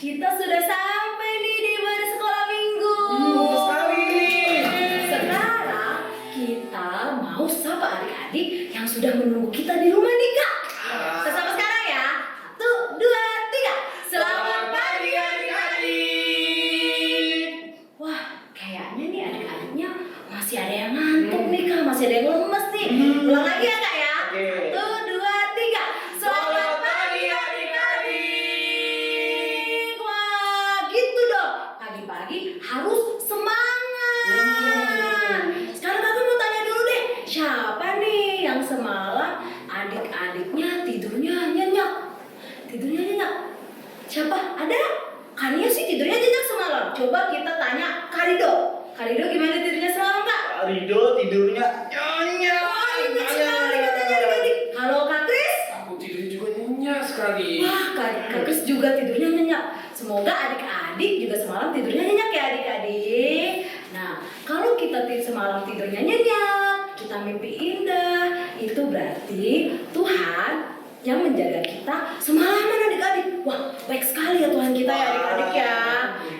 Kita sudah sampai nih di ibadah sekolah minggu. Sekali nih. Sekarang kita mau sapa adik-adik yang sudah menunggu kita di rumah nih Kak. Bersama sekarang ya. 1, 2, 3. Selamat pagi adik-adik. Wah, kayaknya nih adik-adiknya masih ada yang ngantuk nih Kak, masih ada yang lemes nih. Ulang lagi ya Kak ya. Oke. 1, 2, 3. Selamat pagi adik-adik. Wah, gitu dong. Pagi-pagi harus semangat. Sekarang aku mau tanya dulu deh, siapa nih yang semalam adik-adiknya tidurnya nyenyak? Tidurnya nyenyak. Siapa? Ada? Kania sih tidurnya nyenyak semalam. Coba kita tanya Karido. Karido gimana tidurnya semalam Kak? Rido tidurnya nyenyak. Wah, nyenyak sekali katanya adik-adik. Kalau Kak Kris? Aku tidur juga nyenyak sekali. Wah, Kak Kris juga tidurnya nyenyak. Semoga adik-adik juga semalam tidurnya nyenyak ya adik-adik. Nah, kalau kita semalam tidurnya nyenyak, kita mimpi indah, itu berarti Tuhan yang menjaga kita semalaman adik-adik. Wah, baik sekali ya Tuhan kita ya adik-adik ya.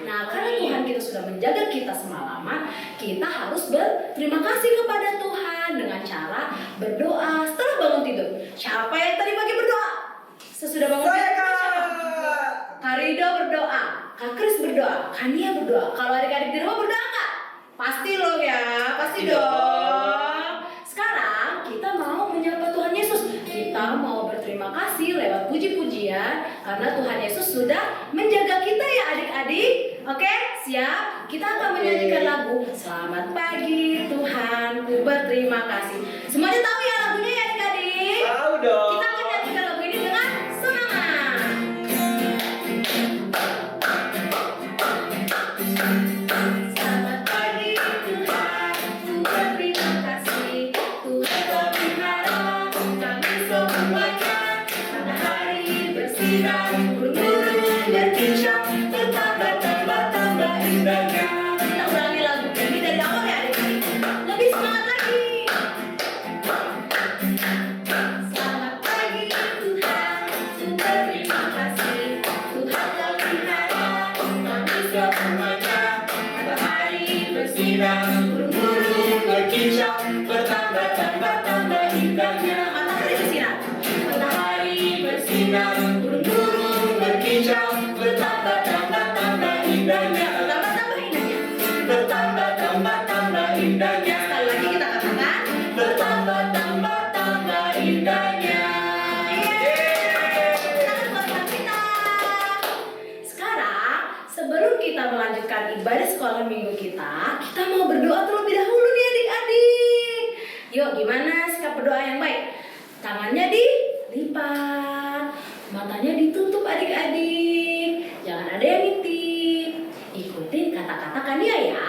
Nah, karena Tuhan kita sudah menjaga kita semalaman, kita harus berterima kasih kepada Tuhan dengan cara berdoa setelah bangun tidur. Siapa yang tadi pagi berdoa? Sesudah bangun Saya tidur, Kak. siapa? Karido berdoa, Kak Kris berdoa, Kania berdoa. Kalau adik-adik di rumah berdoa nggak? Pasti loh ya, pasti Iya. dong. Sekarang kita mau menyapa Tuhan Yesus. Kita mau berterima kasih lewat puji-pujian karena Tuhan Yesus sudah menjaga kita ya adik-adik. Oke, siap? Kita akan menyanyikan lagu Selamat Pagi Tuhan, ku berterima kasih. Semuanya tahu ya lagunya ya adik-adik? Tahu dong. Kita akan nyanyikan lagu ini dengan semangat. Selamat pagi Tuhan, ku berterima kasih. Tuhan kau pelihara kami semuanya. Matahari bersinar, burung-burung berkicau, bertambah-tambah indahnya. Kita ulangi lagu ini dari awal ya adik-adik. Lebih semangat lagi. Selamat pagi Tuhan, ku berterima kasih. Tuhan kau pelihara kami semuanya. Matahari bersinar, burung-burung berkicau, bertambah-tambah indahnya. Matahari bersinar, matahari bersinar, burung-burung berkicau, bertambah-tambah indahnya. Bertambah-tambah indahnya. Bertambah indahnya. Sekali lagi kita katakan bertambah indahnya. Sekarang sebelum kita melanjutkan ibadah sekolah minggu kita mau berdoa terlebih dahulu nih adik-adik. Yuk, gimana sikap berdoa yang baik? Tangannya dilipat, matanya ditutup adik-adik. Jangan ada yang ngintip. Ikutin kata-kata Kania ya.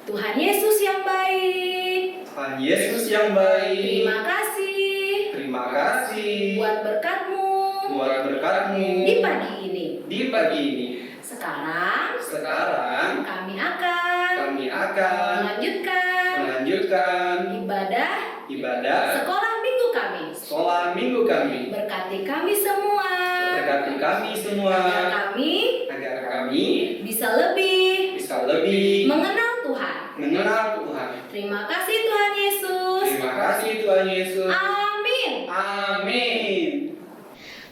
Tuhan Yesus yang baik, Tuhan Yesus yang baik. terima kasih Terima kasih buat berkat-Mu buat berkat-Mu di pagi ini. di pagi ini. Sekarang Sekarang kami akan kami akan melanjutkan ibadah sekolah minggu kami. sekolah minggu kami. Berkati kami semua. Berkati kami semua Agar kami agar kami bisa lebih bisa lebih mengenal Tuhan. mengenal Tuhan. Terima kasih Tuhan Yesus. Terima kasih Tuhan Yesus. Amin. Amin.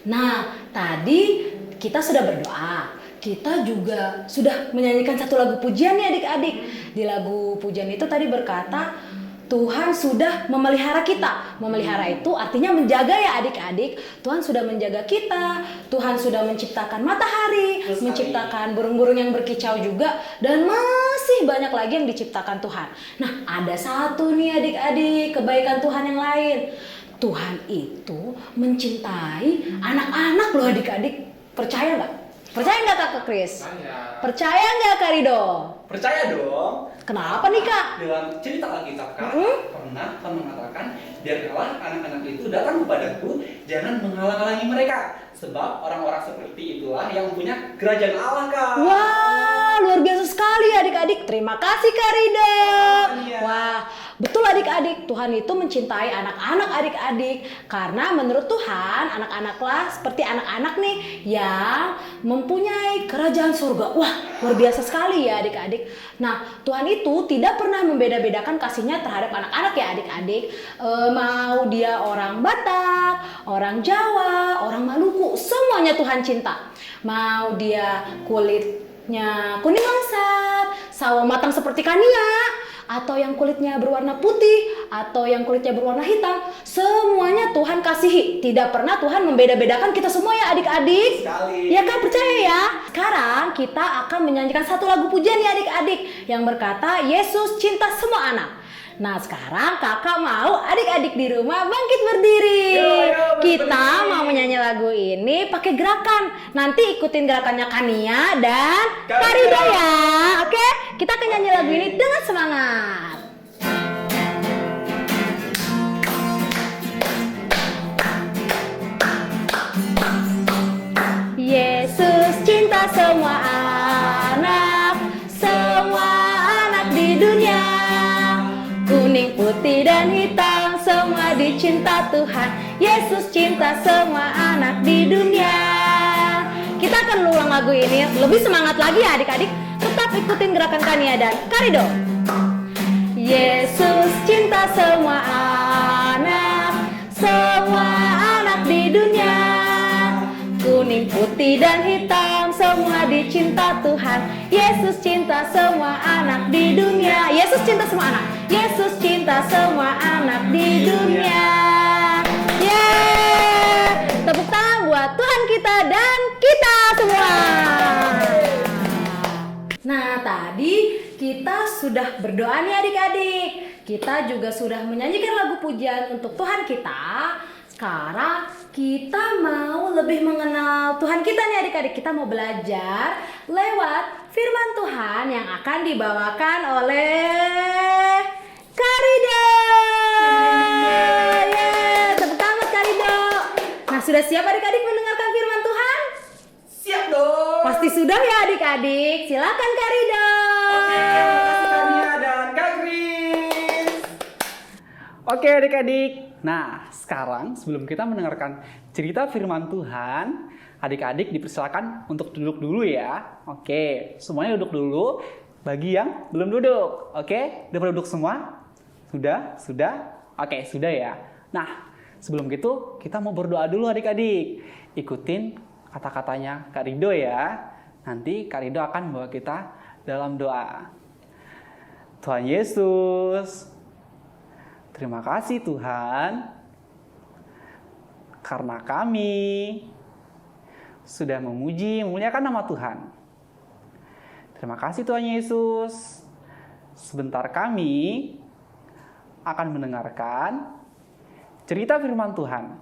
Nah, tadi kita sudah berdoa. Kita juga sudah menyanyikan satu lagu pujian nih adik-adik. Di lagu pujian itu tadi berkata, Tuhan sudah memelihara kita. Memelihara itu artinya menjaga ya adik-adik. Tuhan sudah menjaga kita. Tuhan sudah menciptakan matahari, menciptakan burung-burung yang berkicau juga, dan masih banyak lagi yang diciptakan Tuhan. Nah, ada satu nih adik-adik kebaikan Tuhan yang lain. Tuhan itu mencintai anak-anak loh adik-adik. Percaya nggak? Percaya nggak Kak Kris? Saya Percaya nggak Kak Rido? Percaya dong. Kenapa nih Kak? Dalam cerita Alkitab Kak, pernah Tuhan mengatakan, biarkanlah anak-anak itu datang kepadaku, jangan menghalang-halangi mereka. Sebab orang-orang seperti itulah yang punya kerajaan Allah Kak. Wah, luar biasa sekali adik-adik. Terima kasih Kak Rido. Iya. Wah, betul adik-adik. Tuhan itu mencintai anak-anak adik-adik. Karena menurut Tuhan, anak-anaklah seperti anak-anak nih yang mempunyai kerajaan surga. Wah, luar biasa sekali ya adik-adik. Nah, Tuhan itu tidak pernah membeda-bedakan kasihnya terhadap anak-anak ya adik-adik. Mau dia orang Batak, orang Jawa, orang Maluku, semuanya Tuhan cinta. Mau dia kulitnya kuning langsat, sawo matang seperti Kania, atau yang kulitnya berwarna putih, atau yang kulitnya berwarna hitam, semuanya Tuhan kasihi. Tidak pernah Tuhan membeda-bedakan kita semua ya adik-adik. Sekali. Ya kan, percaya ya. Sekarang kita akan menyanyikan satu lagu pujian ya adik-adik yang berkata Yesus cinta semua anak. Nah sekarang kakak mau adik-adik di rumah bangkit berdiri. Yo, Kita berdiri. mau menyanyi lagu ini pakai gerakan. Nanti ikutin gerakannya Kania dan Karida ya. Oke, kita akan nyanyi lagu ini dengan semangat. Yesus cinta semua anak di dunia. Kuning, putih, dan hitam, semua dicinta Tuhan. Yesus cinta semua anak di dunia. Kita akan ulang lagu ini lebih semangat lagi ya adik-adik. Tetap ikutin gerakan Kania dan Karido. Yesus cinta semua anak di dunia. Kuning, putih, dan hitam, semua dicinta Tuhan. Yesus cinta semua anak di dunia. Yesus cinta semua anak. Yesus cinta semua anak di dunia. Yeay! Tepuk tangan buat Tuhan kita dan kita semua. Nah, tadi kita sudah berdoa nih adik-adik. Kita juga sudah menyanyikan lagu pujian untuk Tuhan kita. Sekarang kita mau lebih mengenal Tuhan kita nih adik-adik. Kita mau belajar lewat firman Tuhan yang akan dibawakan oleh Karido. Tepuk tangan buat Karido. Nah, sudah siap adik-adik mendengarkan firman Tuhan? Siap dong. Pasti sudah ya adik-adik. Silakan Karido. Oke, terima kasih Kania dan Kak Kris. Oke adik-adik. Nah, sekarang sebelum kita mendengarkan cerita firman Tuhan, adik-adik dipersilakan untuk duduk dulu ya. Oke, semuanya duduk dulu. Bagi yang belum duduk, oke? Udah pada duduk semua? Sudah? Sudah? Oke, sudah ya. Nah, sebelum itu kita mau berdoa dulu adik-adik. Ikutin kata-katanya Kak Rido ya. Nanti Kak Rido akan membawa kita dalam doa. Tuhan Yesus, terima kasih Tuhan, karena kami sudah memuji, memuliakan nama Tuhan. Terima kasih Tuhan Yesus. Sebentar kami akan mendengarkan cerita firman Tuhan.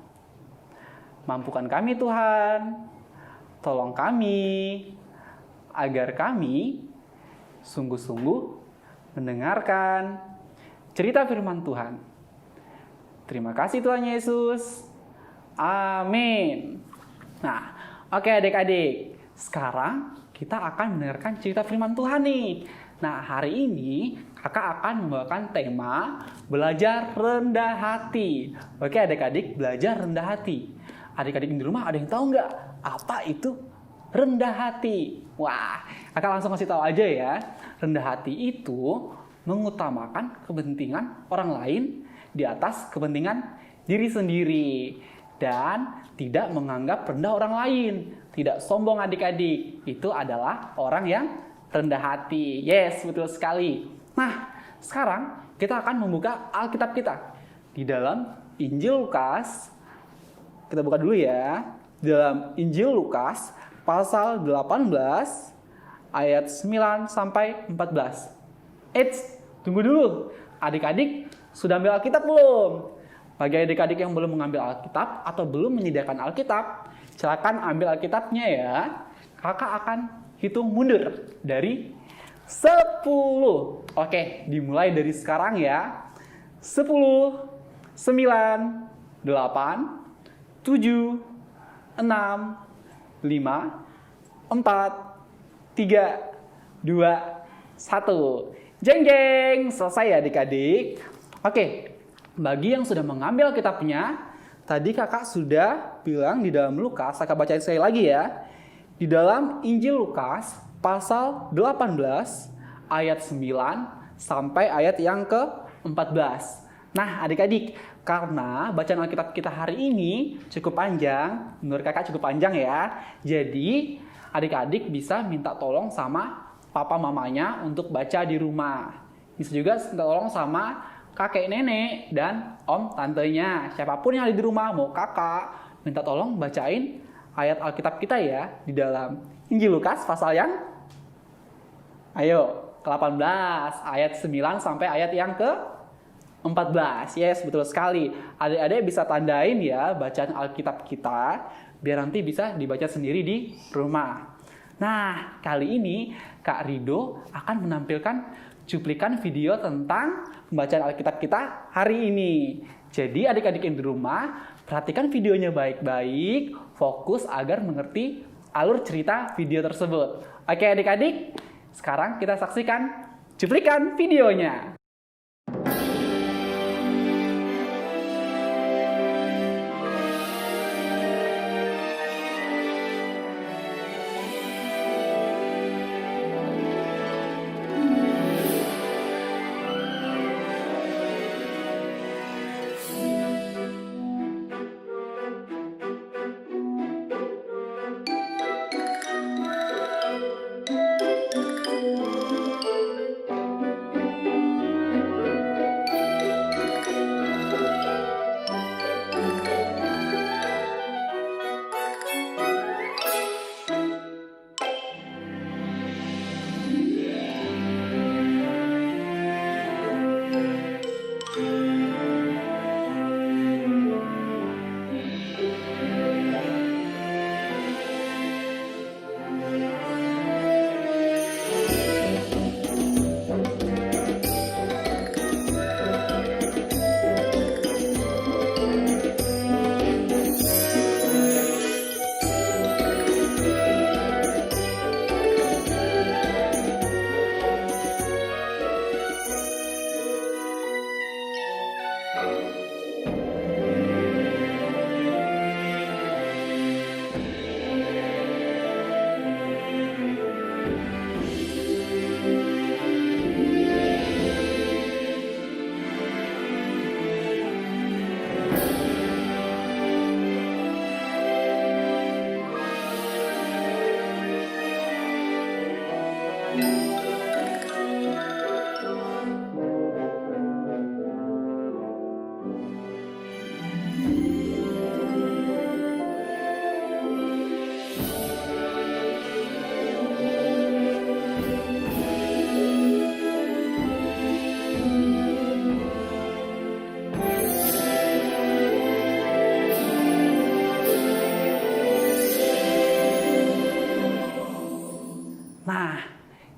Mampukan kami Tuhan, tolong kami, agar kami sungguh-sungguh mendengarkan cerita firman Tuhan. Terima kasih Tuhan Yesus. Amin. Nah, oke adik-adik. Sekarang kita akan mendengarkan cerita firman Tuhan nih. Nah, hari ini kakak akan membawakan tema belajar rendah hati. Oke adik-adik, belajar rendah hati. Adik-adik di rumah ada yang tahu nggak apa itu rendah hati? Wah, kakak langsung kasih tahu aja ya. Rendah hati itu mengutamakan kepentingan orang lain di atas kepentingan diri sendiri. Dan tidak menganggap rendah orang lain. Tidak sombong adik-adik. Itu adalah orang yang rendah hati. Yes, betul sekali. Nah, sekarang kita akan membuka Alkitab kita. Di dalam Injil Lukas. Kita buka dulu ya. Di dalam Injil Lukas pasal 18 ayat 9 sampai 14. Eits, tunggu dulu. Adik-adik sudah ambil Alkitab belum? Bagi adik-adik yang belum mengambil Alkitab atau belum menyediakan Alkitab, silakan ambil Alkitabnya ya. kakak akan hitung mundur dari 10. Oke, dimulai dari sekarang ya. 10, 9, 8, 7, 6, 5, 4, 3, 2, 1. Jeng jeng, selesai ya adik-adik. Oke, bagi yang sudah mengambil kitabnya, tadi kakak sudah bilang di dalam Lukas, kakak bacain sekali lagi ya. Di dalam Injil Lukas pasal 18 ayat 9 sampai ayat yang ke-14. Nah adik-adik, karena bacaan Alkitab kita hari ini cukup panjang, menurut kakak cukup panjang ya. Jadi adik-adik bisa minta tolong sama papa mamanya untuk baca di rumah. Bisa juga minta tolong sama kakek nenek dan om tantenya. Siapapun yang ada di rumah, mau kakak, minta tolong bacain ayat Alkitab kita ya di dalam Injil Lukas pasal yang ke-18 ayat 9 sampai ayat yang ke-14. Yes, betul sekali. Adik-adik bisa tandain ya bacaan Alkitab kita biar nanti bisa dibaca sendiri di rumah. Nah, kali ini Kak Rido akan menampilkan cuplikan video tentang pembacaan Alkitab kita hari ini. Jadi adik-adik yang di rumah, perhatikan videonya baik-baik, fokus agar mengerti alur cerita video tersebut. Oke adik-adik, sekarang kita saksikan cuplikan videonya.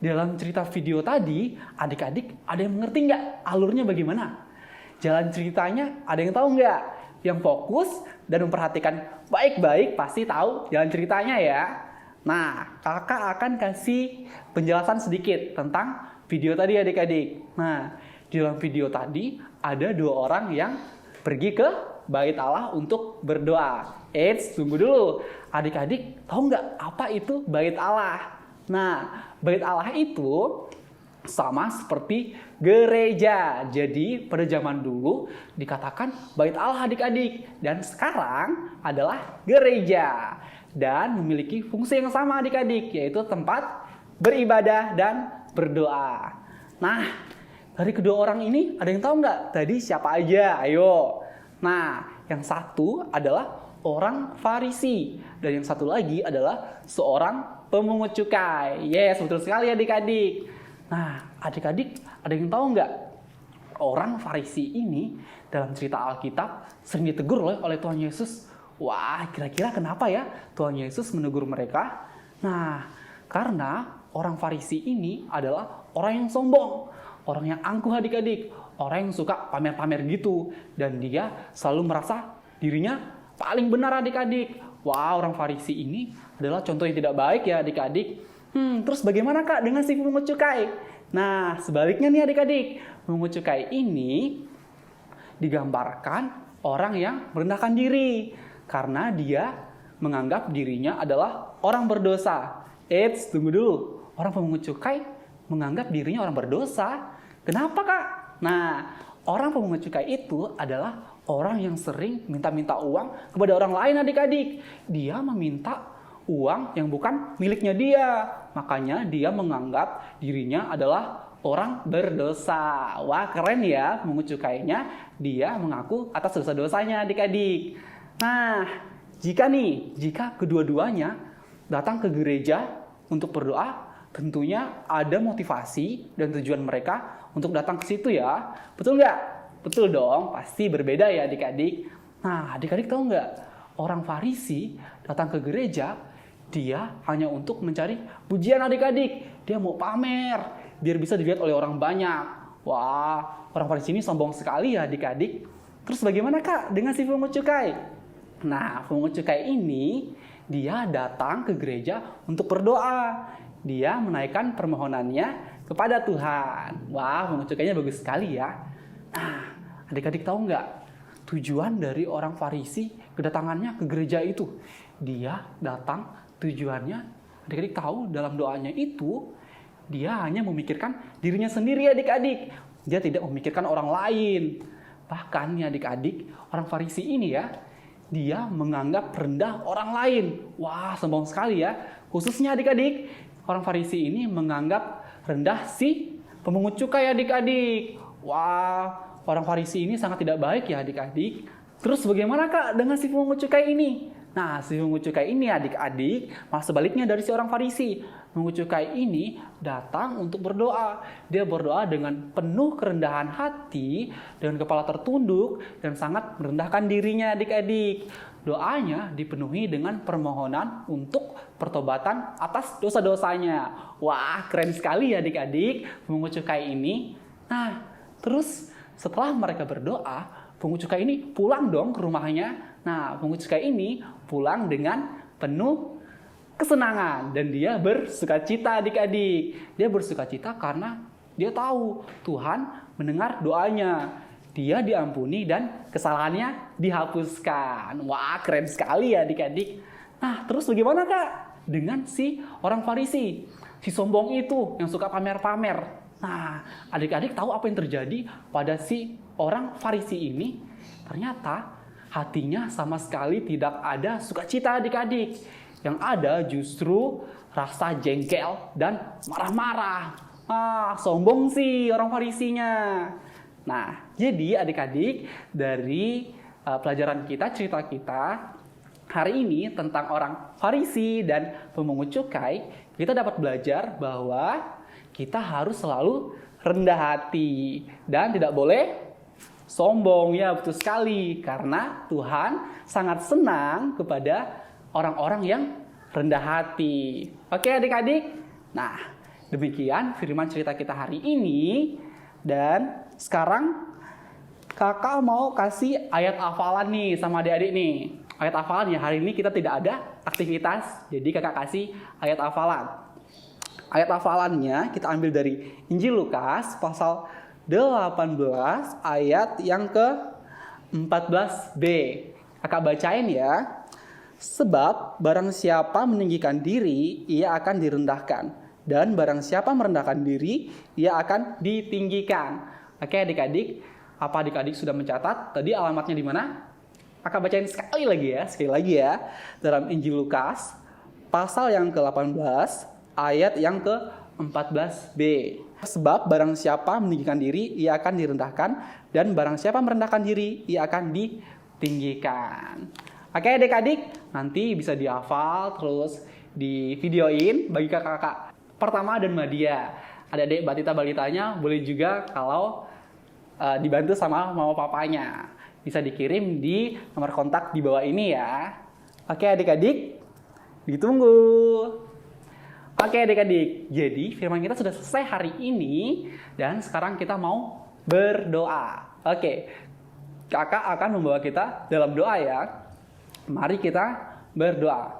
Dalam cerita video tadi, adik-adik ada yang mengerti nggak alurnya bagaimana? Jalan ceritanya ada yang tahu nggak? Yang fokus dan memperhatikan baik-baik pasti tahu jalan ceritanya ya. Nah, kakak akan kasih penjelasan sedikit tentang video tadi adik-adik. Nah, di dalam video tadi ada dua orang yang pergi ke Bait Allah untuk berdoa. Eits, tunggu dulu. Adik-adik tahu nggak apa itu Bait Allah? Nah, Bait Allah itu sama seperti gereja. Jadi pada zaman dulu dikatakan Bait Allah adik-adik. Dan sekarang adalah gereja. Dan memiliki fungsi yang sama adik-adik. Yaitu tempat beribadah dan berdoa. Nah, dari kedua orang ini ada yang tahu nggak tadi siapa aja? Ayo. Nah, yang satu adalah orang Farisi. Dan yang satu lagi adalah seorang pemungut cukai. Yes, betul sekali adik-adik. Nah, adik-adik ada yang tahu nggak? Orang Farisi ini dalam cerita Alkitab sering ditegur oleh Tuhan Yesus. Wah, kira-kira kenapa ya Tuhan Yesus menegur mereka? Nah, karena orang Farisi ini adalah orang yang sombong, orang yang angkuh adik-adik, orang yang suka pamer-pamer gitu, dan dia selalu merasa dirinya paling benar adik-adik. Wah, orang Farisi ini adalah contoh yang tidak baik ya adik-adik. Terus bagaimana Kak dengan si pemungut cukai? Nah, sebaliknya nih adik-adik, pemungut cukai ini digambarkan orang yang merendahkan diri karena dia menganggap dirinya adalah orang berdosa. Eits, tunggu dulu. Orang pemungut cukai menganggap dirinya orang berdosa. Kenapa Kak? Nah, orang pemungut cukai itu adalah orang yang sering minta-minta uang kepada orang lain adik-adik. Dia meminta uang yang bukan miliknya dia. Makanya dia menganggap dirinya adalah orang berdosa. Wah, keren ya pemungut cukainya. Dia mengaku atas dosa-dosanya adik-adik. Nah, jika kedua-duanya datang ke gereja untuk berdoa, tentunya ada motivasi dan tujuan mereka untuk datang ke situ ya. Betul nggak? Betul dong, pasti berbeda ya adik-adik. Nah, adik-adik tahu nggak? Orang Farisi datang ke gereja, dia hanya untuk mencari pujian adik-adik. Dia mau pamer, biar bisa dilihat oleh orang banyak. Wah, orang Farisi ini sombong sekali ya adik-adik. Terus bagaimana Kak dengan si pemungut cukai? Nah, pemungut cukai ini, dia datang ke gereja untuk berdoa. Dia menaikkan permohonannya kepada Tuhan. Wah, pemungut cukainya bagus sekali ya. Nah, adik-adik tahu nggak tujuan dari orang Farisi kedatangannya ke gereja itu? Dia datang tujuannya, adik-adik tahu dalam doanya itu, dia hanya memikirkan dirinya sendiri adik-adik. Dia tidak memikirkan orang lain. Bahkan nih adik-adik, orang Farisi ini ya, dia menganggap rendah orang lain. Wah, sombong sekali ya. Khususnya adik-adik, orang Farisi ini menganggap rendah si pemungut cukai adik-adik. Wah, orang Farisi ini sangat tidak baik ya adik-adik. Terus bagaimana Kak dengan si pemungut cukai ini? Nah, si pemungut cukai ini adik-adik malah sebaliknya dari si orang Farisi. Pemungut cukai ini datang untuk berdoa. Dia berdoa dengan penuh kerendahan hati, dengan kepala tertunduk, dan sangat merendahkan dirinya adik-adik. Doanya dipenuhi dengan permohonan untuk pertobatan atas dosa-dosanya. Wah, keren sekali ya adik-adik pemungut cukai ini. Nah, terus setelah mereka berdoa, pemungut cukai ini pulang dong ke rumahnya. Nah, pemungut cukai ini pulang dengan penuh kesenangan dan dia bersukacita adik-adik. Dia bersukacita karena dia tahu Tuhan mendengar doanya. Dia diampuni dan kesalahannya dihapuskan. Wah, keren sekali ya adik-adik. Nah, terus bagaimana Kak dengan si orang Farisi? Si sombong itu yang suka pamer-pamer. Nah, adik-adik tahu apa yang terjadi pada si orang Farisi ini? Ternyata hatinya sama sekali tidak ada sukacita adik-adik. Yang ada justru rasa jengkel dan marah-marah. Sombong sih orang Farisinya. Nah, jadi adik-adik dari pelajaran kita, cerita kita hari ini tentang orang Farisi dan pemungut cukai, kita dapat belajar bahwa kita harus selalu rendah hati dan tidak boleh sombong. Ya, betul sekali. Karena Tuhan sangat senang kepada orang-orang yang rendah hati. Oke adik-adik? Nah, demikian firman cerita kita hari ini. Dan sekarang kakak mau kasih ayat hafalan nih sama adik-adik nih. Ayat hafalan ya, hari ini kita tidak ada aktivitas. Jadi kakak kasih ayat hafalan. Ayat hafalannya kita ambil dari Injil Lukas pasal 18 ayat yang ke-14b. Kakak bacain ya. Sebab barang siapa meninggikan diri, ia akan direndahkan. Dan barang siapa merendahkan diri, ia akan ditinggikan. Oke adik-adik, apa adik-adik sudah mencatat? Tadi alamatnya di mana? Kakak bacain sekali lagi ya. Dalam Injil Lukas pasal yang ke-18 ayat yang ke-14b. Sebab barang siapa meninggikan diri, ia akan direndahkan. Dan barang siapa merendahkan diri, ia akan ditinggikan. Oke adik-adik, nanti bisa dihafal terus di videoin bagi kakak-kakak pertama dan Madia. Adik-adik balita-balitanya boleh juga kalau dibantu sama mama papanya. Bisa dikirim di nomor kontak di bawah ini ya. Oke adik-adik, ditunggu. Oke adik-adik, jadi firman kita sudah selesai hari ini dan sekarang kita mau berdoa. Oke, kakak akan membawa kita dalam doa ya. Mari kita berdoa.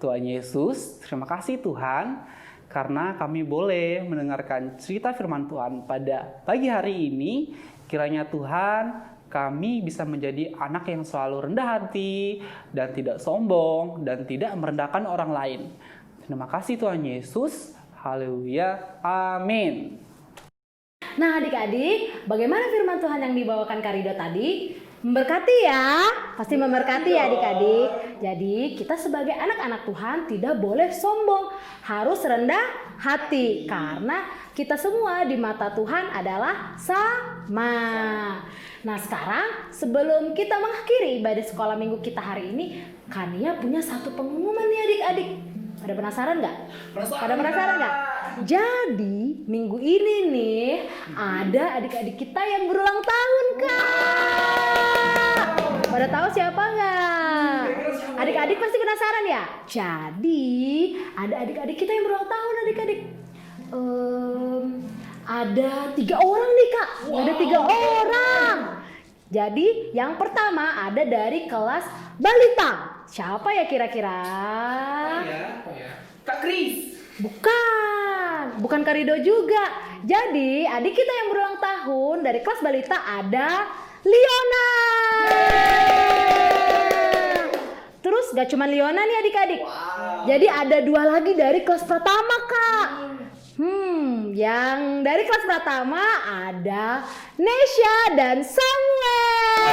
Tuhan Yesus, terima kasih Tuhan karena kami boleh mendengarkan cerita firman Tuhan pada pagi hari ini. Kiranya Tuhan, kami bisa menjadi anak yang selalu rendah hati dan tidak sombong dan tidak merendahkan orang lain. Terima kasih Tuhan Yesus. Haleluya. Amin. Nah adik-adik, bagaimana firman Tuhan yang dibawakan Kak Rido tadi? Memberkati ya, pasti memberkati ya adik-adik. Jadi kita sebagai anak-anak Tuhan tidak boleh sombong, harus rendah hati. Karena kita semua di mata Tuhan adalah sama. Nah sekarang sebelum kita mengakhiri ibadah sekolah minggu kita hari ini, Kania punya satu pengumuman nih adik-adik. Pada penasaran nggak? Pada penasaran nggak? Jadi minggu ini nih ada adik-adik kita yang berulang tahun Kak. Pada tahu siapa nggak? Adik-adik pasti penasaran ya? Jadi ada adik-adik kita yang berulang tahun adik-adik. Ada 3 orang nih Kak. Ada 3 orang. Jadi yang pertama ada dari kelas balita. Siapa ya kira-kira? Apa ya? Kak Kris. Bukan Kak Rido juga. Jadi adik kita yang berulang tahun dari kelas balita ada Liona. Terus gak cuma Liona nih adik-adik. Jadi ada 2 lagi dari kelas pertama Kak. Yang dari kelas pertama ada Nesha dan Samuel.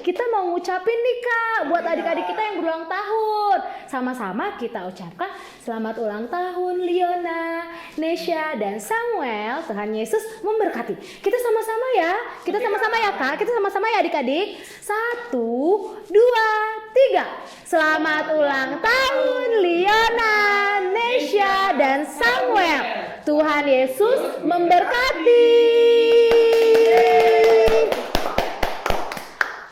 Kita mau ngucapin nih Kak buat adik-adik kita yang berulang tahun. Sama-sama kita ucapkan selamat ulang tahun Liona, Nesha dan Samuel. Tuhan Yesus memberkati. Kita sama-sama ya. Kita sama-sama ya Kak. Kita sama-sama ya adik-adik. 1, 2, 3. Selamat ulang tahun Liona, Nesha dan Samuel. Tuhan Yesus memberkati.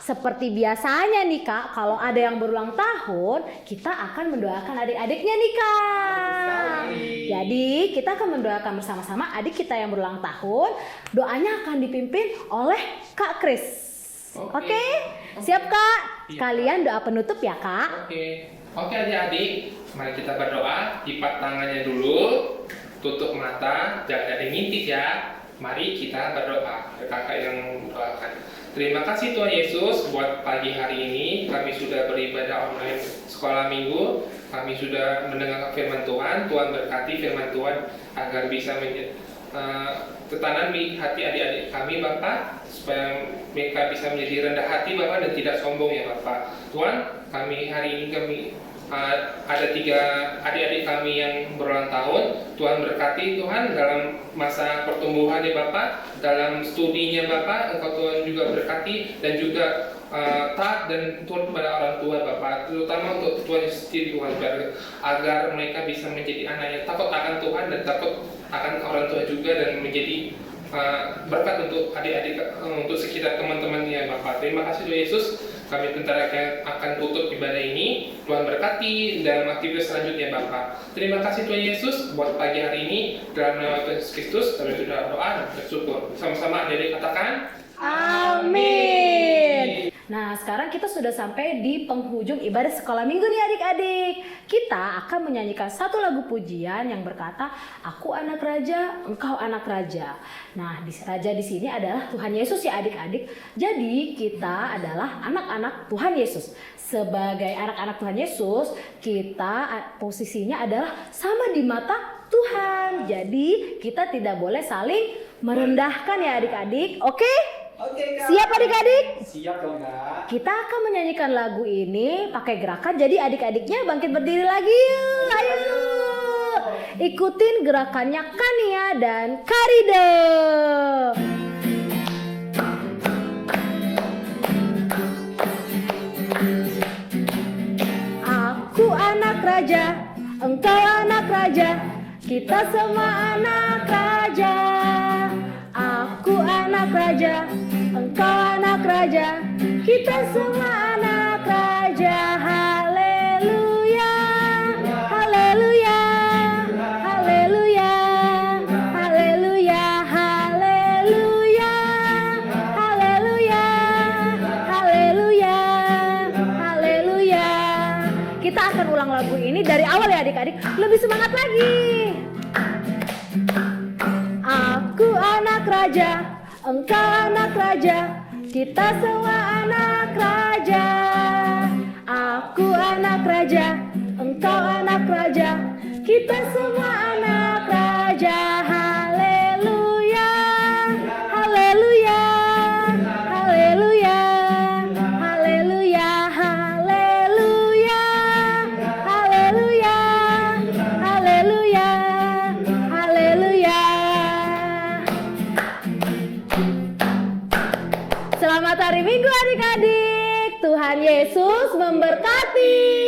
Seperti biasanya nih Kak, kalau ada yang berulang tahun, kita akan mendoakan adik-adiknya nih Kak. Jadi kita akan mendoakan bersama-sama adik kita yang berulang tahun. Doanya akan dipimpin oleh Kak Kris. Oke? Siap Kak? Kalian doa penutup ya Kak? Oke adik-adik, mari kita berdoa. Lipat tangannya dulu, tutup mata, jangan ada yang ngintip ya. Mari kita berdoa. Ada kakak yang mendoakan. Terima kasih Tuhan Yesus buat pagi hari ini. Kami sudah beribadah online sekolah minggu. Kami sudah mendengar firman Tuhan. Tuhan berkati firman Tuhan agar bisa tertanam di hati adik-adik kami Bapak, supaya mereka bisa menjadi rendah hati Bapak dan tidak sombong ya Bapak. Tuhan, kami hari ini ada 3 adik-adik kami yang berulang tahun. Tuhan berkati Tuhan dalam masa pertumbuhan ya Bapak, dalam studinya Bapak, Engkau Tuhan juga berkati dan juga taat dan turut kepada orang tua Bapak, terutama untuk Tuhan sendiri Tuhan, agar mereka bisa menjadi anak yang takut akan Tuhan dan takut akan orang tua juga dan menjadi berkat untuk adik-adik, untuk sekitar teman-temannya Bapak. Terima kasih Tuhan Yesus. Kami bentar akan tutup ibadah ini. Tuhan berkati dalam aktivitas selanjutnya Bapak. Terima kasih Tuhan Yesus buat pagi hari ini. Dalam nama Tuhan Yesus Kristus kami sudah doa dan bersyukur. Sama-sama adik-adik katakan Amin. Nah, sekarang kita sudah sampai di penghujung ibadah sekolah minggu nih adik-adik. Kita akan menyanyikan satu lagu pujian yang berkata, Aku anak raja, engkau anak raja. Nah, raja di sini adalah Tuhan Yesus ya adik-adik. Jadi, kita adalah anak-anak Tuhan Yesus. Sebagai anak-anak Tuhan Yesus, kita posisinya adalah sama di mata Tuhan. Jadi, kita tidak boleh saling merendahkan ya adik-adik. Oke? Oke, Kak. Siap adik-adik? Siap dong Kak. Kita akan menyanyikan lagu ini pakai gerakan. Jadi adik-adiknya bangkit berdiri lagi yuk. Ayo. Ikutin gerakannya Kania dan Karide. Aku anak raja, engkau anak raja, kita semua anak raja. Aku anak raja, engkau anak raja, kita semua anak raja. Haleluya. adik-adik lebih semangat lagi. Aku anak raja, engkau anak raja, kita semua anak raja. Aku anak raja, engkau anak raja, kita semua anak raja. Haleluya, haleluya, haleluya, haleluya, haleluya, haleluya, haleluya, haleluya. Selamat hari Minggu adik-adik. Tuhan Yesus memberkati.